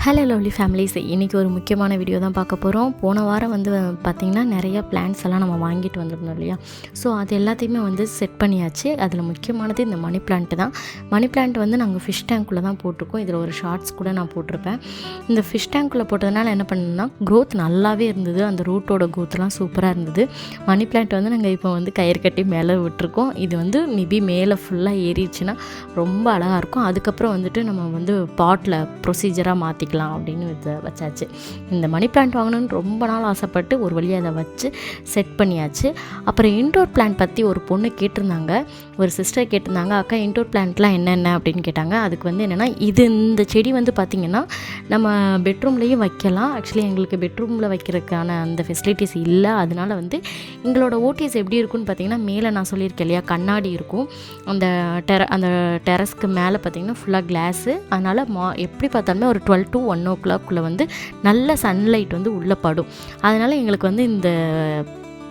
Hello lovely families, இன்றைக்கி ஒரு முக்கியமான வீடியோ தான் பார்க்க போகிறோம். போன வாரம் பார்த்திங்கன்னா நிறைய பிளான்ஸ் எல்லாம் நம்ம வாங்கிட்டு வந்திருந்தோம் இல்லையா. ஸோ அது எல்லாத்தையுமே செட் பண்ணியாச்சு. அதில் முக்கியமானது இந்த மணி பிளான்ட்டு தான். மணி பிளான்ட் நாங்கள் ஃபிஷ் டேங்க்குள்ளே தான் போட்டிருக்கோம். இதில் ஒரு ஷார்ட்ஸ் கூட நான் போட்டிருப்பேன். இந்த ஃபிஷ் டேங்க்குள்ளே போட்டதுனால என்ன பண்ணணும்னா க்ரோத் நல்லாவே இருந்தது. அந்த ரூட்டோட க்ரோத்லாம் சூப்பராக இருந்தது. மணி பிளான்ட் நாங்கள் இப்போ கயிறு கட்டி மேலே விட்டுருக்கோம். இது மேபி மேலே ஃபுல்லாக ஏறிடுச்சுன்னா ரொம்ப அழகாக இருக்கும். அதுக்கப்புறம் நம்ம பாட்டில் ப்ரொசீஜராக மாற்றிக்கலாம் அப்படின்னு வச்சாச்சு. இந்த மணி பிளான்ட் வாங்கணும்னு ரொம்ப நாள் ஆசைப்பட்டு ஒரு வழியாக அதை வச்சு செட் பண்ணியாச்சு. அப்புறம் இன்டோர் பிளான்ட் பற்றி ஒரு பொண்ணு கேட்டிருந்தாங்க, ஒரு சிஸ்டர் கேட்டிருந்தாங்க, அக்கா இன்டோர் பிளான்ட்லாம் என்னென்ன அப்படின்னு கேட்டாங்க. அதுக்கு என்னென்னா இந்த செடி பார்த்திங்கன்னா நம்ம பெட்ரூம்லேயும் வைக்கலாம். ஆக்சுவலி எங்களுக்கு பெட்ரூமில் வைக்கிறதுக்கான அந்த ஃபெசிலிட்டிஸ் இல்லை. அதனால் எங்களோட ஓடிஎஸ் எப்படி இருக்குன்னு பார்த்திங்கன்னா, மேலே நான் சொல்லியிருக்கேன் இல்லையா, கண்ணாடி இருக்கும். அந்த டெரஸ்க்கு மேலே பார்த்திங்கன்னா ஃபுல்லாக கிளாஸு. அதனால் எப்படி பார்த்தாலுமே ஒரு 12 to 1 o'clock நல்ல சன்லைட் உள்ளே படும். அதனால் எங்களுக்கு இந்த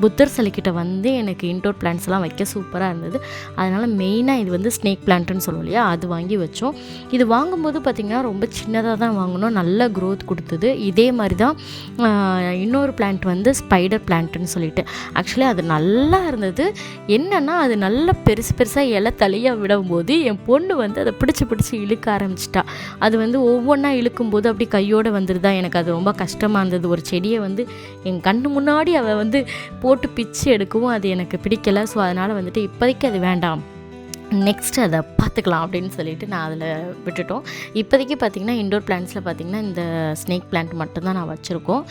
புத்தர் சிலைக்கிட்ட எனக்கு இன்டோர் பிளான்ட்ஸ்லாம் வைக்க சூப்பராக இருந்தது. அதனால் மெயினாக இது ஸ்னேக் பிளான்ட்டுன்னு சொல்லுவோம் இல்லையா, அது வாங்கி வச்சோம். இது வாங்கும்போது பார்த்திங்கன்னா ரொம்ப சின்னதாக தான் வாங்கினோம், நல்ல க்ரோத் கொடுத்தது. இதே மாதிரி தான் இன்னொரு பிளான்ட் ஸ்பைடர் பிளான்ட்டுன்னு சொல்லிட்டு, ஆக்சுவலி அது நல்லா இருந்தது. என்னென்னா அது நல்லா பெருசாக இலை தலையாக விடும்போது என் பொண்ணு அதை பிடிச்சி இழுக்க ஆரம்பிச்சிட்டா. அது ஒவ்வொன்றா இழுக்கும்போது அப்படி கையோடு வந்துடுதா. எனக்கு அது ரொம்ப கஷ்டமாக இருந்தது. ஒரு செடியை என் கண்ணு முன்னாடி அவள் போட்டு பிச்சு எடுக்கவும் அது எனக்கு பிடிக்கலை. ஸோ அதனால் இப்போதைக்கு அது வேண்டாம், நெக்ஸ்ட்டு அதை பார்த்துக்கலாம் அப்படின்னு சொல்லிட்டு நான் அதில் விட்டுட்டோம். இப்போதைக்கு பார்த்திங்கன்னா இன்டோர் பிளான்ட்ஸில் பார்த்திங்கன்னா இந்த ஸ்னேக் பிளான்ட் மட்டும்தான் நான் வச்சுருக்கோம்.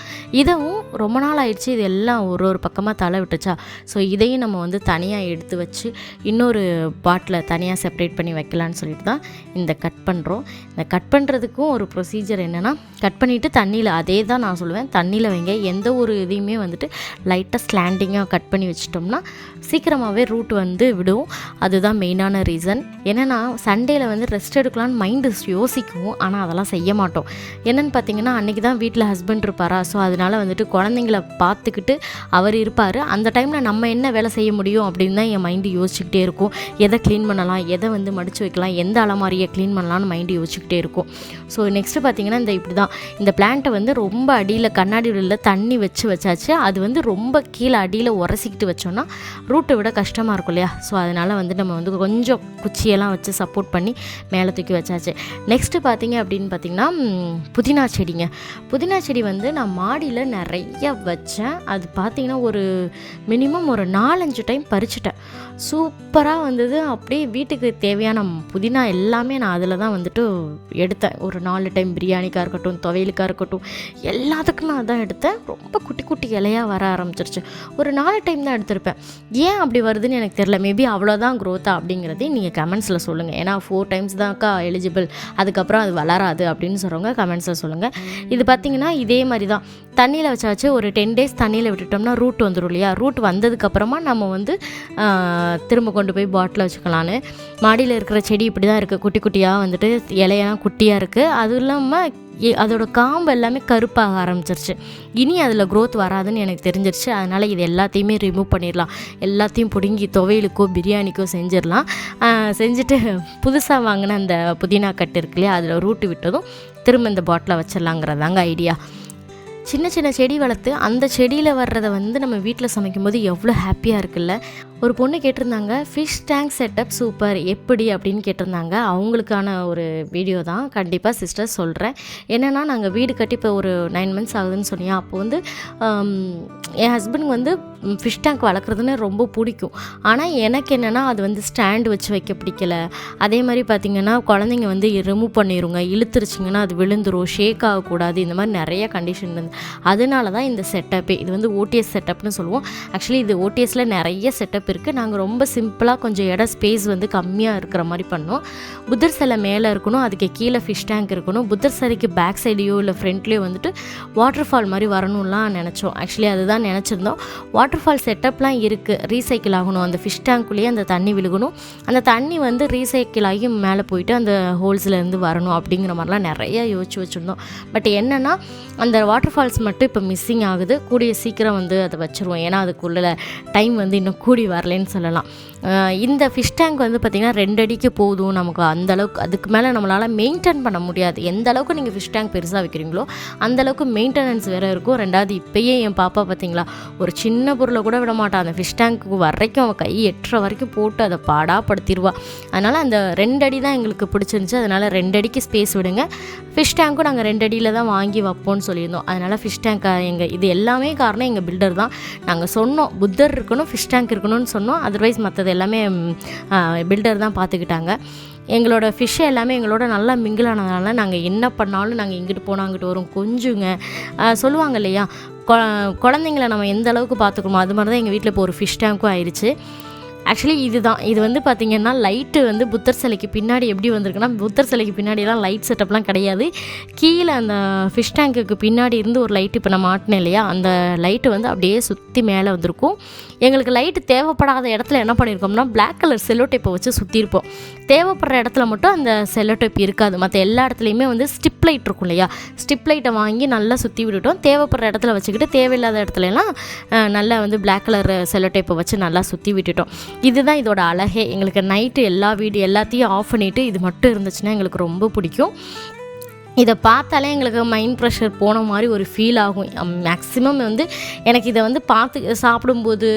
இதுவும் ரொம்ப நாள் ஆயிடுச்சு, இது எல்லாம் ஒரு பக்கமாக தலை விட்டுச்சா. ஸோ இதையும் நம்ம தனியாக எடுத்து வச்சு இன்னொரு பாட்டில் தனியாக செப்பரேட் பண்ணி வைக்கலான்னு சொல்லிட்டு தான் இந்த கட் பண்ணுறோம். இந்த கட் பண்ணுறதுக்கும் ஒரு ப்ரொசீஜர் என்னென்னா, கட் பண்ணிவிட்டு தண்ணியில், அதே தான் நான் சொல்லுவேன், தண்ணியில் வைங்க. எந்த ஒரு இதையுமே லைட்டாக ஸ்லாண்டிங்காக கட் பண்ணி வச்சிட்டோம்னா சீக்கிரமாகவே ரூட் விடும். அதுதான் மெயினாக ரீசன். என்னென்னா சண்டேல ரெஸ்ட் எடுக்கலான்னு மைண்டு யோசிக்கும், ஆனால் அதெல்லாம் செய்ய மாட்டோம். என்னென்னு பார்த்தீங்கன்னா, அன்றைக்கி தான் வீட்டில் ஹஸ்பண்ட் இருப்பாரா. ஸோ அதனால் குழந்தைங்கள பார்த்துக்கிட்டு அவர் இருப்பார். அந்த டைமில் நம்ம என்ன வேலை செய்ய முடியும் அப்படின்னு தான் என் மைண்டு யோசிச்சுக்கிட்டே இருக்கும். எதை க்ளீன் பண்ணலாம், எதை மடித்து வைக்கலாம், எந்த அலமாரியை க்ளீன் பண்ணலான்னு மைண்டு யோசிச்சுக்கிட்டே இருக்கும். ஸோ நெக்ஸ்ட்டு பார்த்தீங்கன்னா இப்படி தான் இந்த பிளான்ட்டை ரொம்ப அடியில் கண்ணாடி உள்ள தண்ணி வச்சாச்சு. அது ரொம்ப கீழே அடியில் உரசிக்கிட்டு வச்சோன்னா ரூட்டை விட கஷ்டமாக இருக்கும் இல்லையா. ஸோ அதனால் நம்ம கொஞ்சம் குச்சியெல்லாம் வச்சு சப்போர்ட் பண்ணி மேலே தூக்கி வச்சாச்சு. நெக்ஸ்ட்டு பார்த்தீங்க அப்படின்னு பார்த்திங்கன்னா புதினா செடிங்க. புதினா செடி நான் மாடியில் நிறைய வச்சேன். அது பார்த்திங்கன்னா ஒரு மினிமம் ஒரு 4-5 டைம் பறிச்சிட்டேன். சூப்பராக வந்தது. அப்படியே வீட்டுக்கு தேவையான புதினா எல்லாமே நான் அதில் தான் எடுத்தேன். ஒரு 4 டைம் பிரியாணிக்காக இருக்கட்டும், துவையலுக்காக இருக்கட்டும், எல்லாத்துக்கும் நான் தான் எடுத்தேன். ரொம்ப குட்டி குட்டி இலையாக வர ஆரம்பிச்சிருச்சு. ஒரு 4 டைம் தான் எடுத்திருப்பேன். ஏன் அப்படி வருதுன்னு எனக்கு தெரியல. மேபி அவ்வளோதான் க்ரோத்தா அப்படிங்கிறதையும் நீங்கள் கமெண்ட்ஸில் சொல்லுங்கள். ஏன்னா 4 times தான்க்கா எலிஜிபிள், அதுக்கப்புறம் அது வளராது அப்படின்னு சொல்கிறவங்க கமெண்ட்ஸில் சொல்லுங்கள். இது பார்த்திங்கன்னா இதே மாதிரி தான் தண்ணியில் வச்சாச்சு. ஒரு 10 days தண்ணியில் விட்டுட்டோம்னா ரூட் வந்துடும் இல்லையா. ரூட் வந்ததுக்கப்புறமா நம்ம திரும்ப கொண்டு போய் பாட்டில் வச்சுக்கலான்னு. மாடியில் இருக்கிற செடி இப்படி தான் இருக்குது. குட்டி குட்டியாக இலையெல்லாம் குட்டியாக இருக்குது. அதுவும் இல்லாமல் அதோட காம்பு எல்லாமே கருப்பாக ஆரம்பிச்சிருச்சு. இனி அதில் க்ரோத் வராதுன்னு எனக்கு தெரிஞ்சிருச்சு. அதனால் இது எல்லாத்தையுமே ரிமூவ் பண்ணிடலாம். எல்லாத்தையும் பிடுங்கி துவையலுக்கோ பிரியாணிக்கோ செஞ்சிடலாம். செஞ்சுட்டு புதுசாக வாங்கின அந்த புதினா கட்டு இருக்கு இல்லையா, அதில் ரூட்டு விட்டதும் திரும்ப இந்த பாட்டில் வச்சிடலாங்கிறதாங்க ஐடியா. சின்ன சின்ன செடி வளர்த்து அந்த செடியில் வர்றதை நம்ம வீட்டில் சமைக்கும்போது எவ்வளோ ஹாப்பியாக இருக்குல்ல. ஒரு பொண்ணு கேட்டிருந்தாங்க, ஃபிஷ் டேங்க் செட்டப் சூப்பர் எப்படி அப்படின்னு கேட்டிருந்தாங்க. அவங்களுக்கான ஒரு வீடியோ தான் கண்டிப்பாக சிஸ்டர் சொல்கிறேன். என்னென்னா நாங்கள் வீடு கட்டி இப்போ ஒரு 9 months ஆகுதுன்னு சொன்னியா. அப்போ என் ஹஸ்பண்டுக்கு ஃபிஷ் டேங்க் வளர்க்குறதுன்னு ரொம்ப பிடிக்கும். ஆனால் எனக்கு என்னென்னா அது ஸ்டாண்டு வச்சு வைக்க பிடிக்கல. அதே மாதிரி பார்த்திங்கன்னா குழந்தைங்க ரிமூவ் பண்ணிடுங்க, இழுத்துருச்சிங்கன்னா அது விழுந்துரும், ஷேக் ஆகக்கூடாது, இந்த மாதிரி நிறைய கண்டிஷன் இருந்து. அதனால தான் இந்த செட்டப்பே. இது ஓடிஎஸ் செட்டப்னு சொல்லுவோம். ஆக்சுவலி இது ஓடிஎஸில் நிறைய செட்டப் இருக்குது. நாங்கள் ரொம்ப சிம்பிளாக கொஞ்சம் இடம் ஸ்பேஸ் கம்மியாக இருக்கிற மாதிரி பண்ணோம். புத்தர் சிலை மேலே இருக்கணும், அதுக்கு கீழே ஃபிஷ் டேங்க் இருக்கணும். புத்தர் சிலைக்கு பேக் சைடையோ இல்லை ஃப்ரண்ட்லேயோ வாட்டர் ஃபால் மாதிரி வரணும்லாம் நினச்சோம். ஆக்சுவலி அதுதான் நினச்சிருந்தோம். வாட்டர் ஃபால் செட்டப்லாம் இருக்குது. ரீசைக்கிள் ஆகணும், அந்த ஃபிஷ் டேங்க்குள்ளேயே அந்த தண்ணி விழுகணும், அந்த தண்ணி ரீசைக்கிள் ஆகி மேலே போயிட்டு அந்த ஹோல்ஸ்லேருந்து வரணும் அப்படிங்கிற மாதிரிலாம் நிறையா யோசிச்சு வச்சுருந்தோம். பட் என்னென்னா அந்த வாட்டர் ஃபால்ஸ் மட்டும் இப்போ மிஸ்ஸிங் ஆகுது. கூடிய சீக்கிரம் அதை வச்சுருவோம். ஏன்னா அதுக்குள்ள டைம் இன்னும் கூடி வரலன்னு சொல்லலாம். இந்த ஃபிஷ் டேங்க் வந்து பார்த்திங்கன்னா 2 அடிக்கு போதும் நமக்கு. அந்தளவுக்கு அதுக்கு மேலே நம்மளால் மெயின்டைன் பண்ண முடியாது. எந்த அளவுக்கு நீங்கள் ஃபிஷ் டேங்க் பெருசாக வைக்கிறீங்களோ அந்தளவுக்கு மெயின்டெனன்ஸ் வேறு இருக்கும். 2வது இப்போயே என் பாப்பா பார்த்திங்களா ஒரு சின்ன பொருளை கூட விட மாட்டாள். அந்த ஃபிஷ் டேங்க்கு வரைக்கும் அவள் கை எட்டுற வரைக்கும் போட்டு அதை பாடாப்படுத்திடுவா. அதனால் அந்த 2 அடி தான் எங்களுக்கு பிடிச்சிருந்துச்சி. அதனால் 2 அடிக்கு ஸ்பேஸ் விடுங்க. ஃபிஷ் டேங்க்கும் நாங்கள் 2 அடியில் தான் வாங்கி வைப்போம்னு சொல்லியிருந்தோம். அதனால் ஃபிஷ் டேங்க் இது எல்லாமே காரணம் எங்கள் பில்டர் தான். நாங்கள் சொன்னோம் புத்தர் இருக்கணும், ஃபிஷ் டேங்க் இருக்கணும்னு சொன்னோம். அதர்வைஸ் மற்றது எல்லாமே பில்டர் தான் பார்த்துக்கிட்டாங்க. எங்களோட ஃபிஷ்ஷை எல்லாமே எங்களோட நல்லா மிங்கிள் ஆனதுனால நாங்கள் என்ன பண்ணாலும் நாங்கள் இங்கிட்டு போனால் அங்கிட்டு வரும் கொஞ்சுங்க. சொல்லுவாங்க இல்லையா, குழந்தைங்கள நம்ம எந்த அளவுக்கு பார்த்துக்கணுமோ அது மாதிரி தான் எங்கள் வீட்டில் இப்போ ஒரு ஃபிஷ் டேங்க்கும் ஆயிடுச்சு. ஆக்சுவலி இது வந்து பார்த்திங்கன்னா லைட்டு வந்து புத்தர் சிலைக்கு பின்னாடி எப்படி வந்திருக்குன்னா, புத்தர் சிலைக்கு பின்னாடியெல்லாம் லைட் செட்டப்லாம் கிடையாது. கீழே அந்த ஃபிஷ் டேங்க்குக்கு பின்னாடி இருந்து ஒரு லைட்டு இப்போ நான் மாட்டினேன் இல்லையா, அந்த லைட்டு வந்து அப்படியே சுற்றி மேலே வந்திருக்கும். எங்களுக்கு லைட்டு தேவைப்படாத இடத்துல என்ன பண்ணியிருக்கோம்னா பிளாக் கலர் செல்லோ டேப்பை வச்சு சுற்றிருப்போம். தேவைப்படுற இடத்துல மட்டும் அந்த செல்லோ டேப் இருக்காது. மற்ற எல்லா இடத்துலையுமே வந்து ஸ்டிப் லைட் இருக்கும் இல்லையா, ஸ்டிப் லைட்டை வாங்கி நல்லா சுற்றி விட்டுட்டோம். தேவைப்படுற இடத்துல வச்சுக்கிட்டு தேவையில்லாத இடத்துலலாம் நல்லா வந்து பிளாக் கலர் செல்லோ டேப்பை வச்சு நல்லா சுற்றி விட்டுட்டோம். இதுதான் இதோட அழகே. எங்களுக்கு நைட்டு எல்லாத்தையும் ஆஃப் பண்ணிவிட்டு இது மட்டும் இருந்துச்சுன்னா எங்களுக்கு ரொம்ப பிடிக்கும். இதை பார்த்தாலே எங்களுக்கு மைண்ட் ப்ரெஷர் போன மாதிரி ஒரு ஃபீல் ஆகும். மேக்ஸிமம் வந்து எனக்கு இதை வந்து பார்த்து சாப்பிடும்போது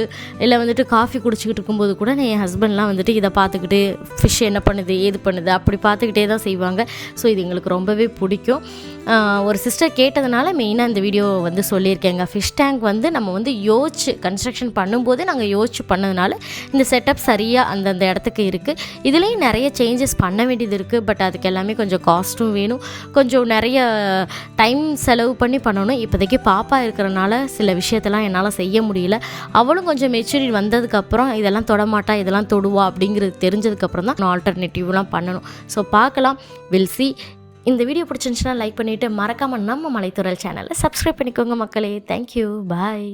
இல்லை வந்துட்டு காஃபி குடிச்சிக்கிட்டு இருக்கும்போது கூட என் ஹஸ்பண்ட்லாம் வந்துட்டு இதை பார்த்துக்கிட்டு ஃபிஷ் என்ன பண்ணுது ஏது பண்ணுது அப்படி பார்த்துக்கிட்டே தான் செய்வாங்க. ஸோ இது எங்களுக்கு ரொம்பவே பிடிக்கும். ஒரு சிஸ்டர் கேட்டதுனால மெயினாக இந்த வீடியோ வந்து சொல்லியிருக்கேங்க. ஃபிஷ் டேங்க் வந்து நம்ம வந்து யோசிச்சு கன்ஸ்ட்ரக்ஷன் பண்ணும்போதே நாங்கள் யோசிச்சு பண்ணதுனால இந்த செட்டப் சரியாக அந்தந்த இடத்துக்கு இருக்குது. இதுலேயும் நிறைய சேஞ்சஸ் பண்ண வேண்டியது இருக்குது. பட் அதுக்கு எல்லாமே கொஞ்சம் காஸ்ட்டும் வேணும், கொஞ்சம் நிறைய டைம் செலவு பண்ணி பண்ணணும். இப்போதைக்கு பாப்பா இருக்கிறனால சில விஷயத்தெல்லாம் என்னால் செய்ய முடியல. அவளும் கொஞ்சம் மெச்சூரிட்டி வந்ததுக்கப்புறம் இதெல்லாம் தொடமாட்டா இதெல்லாம் தொடுவா அப்படிங்கிறது தெரிஞ்சதுக்கப்புறம் தான் நான் ஆல்டர்னேட்டிவ்லாம் பண்ணணும். ஸோ பார்க்கலாம், வில் சி. இந்த வீடியோ பிடிச்சிருந்துச்சுன்னா லைக் பண்ணிவிட்டு மறக்காமல் நம்ம மலைத்துறல் சேனலை சப்ஸ்கிரைப் பண்ணிக்கோங்க மக்களே. தேங்க்யூ, பாய்.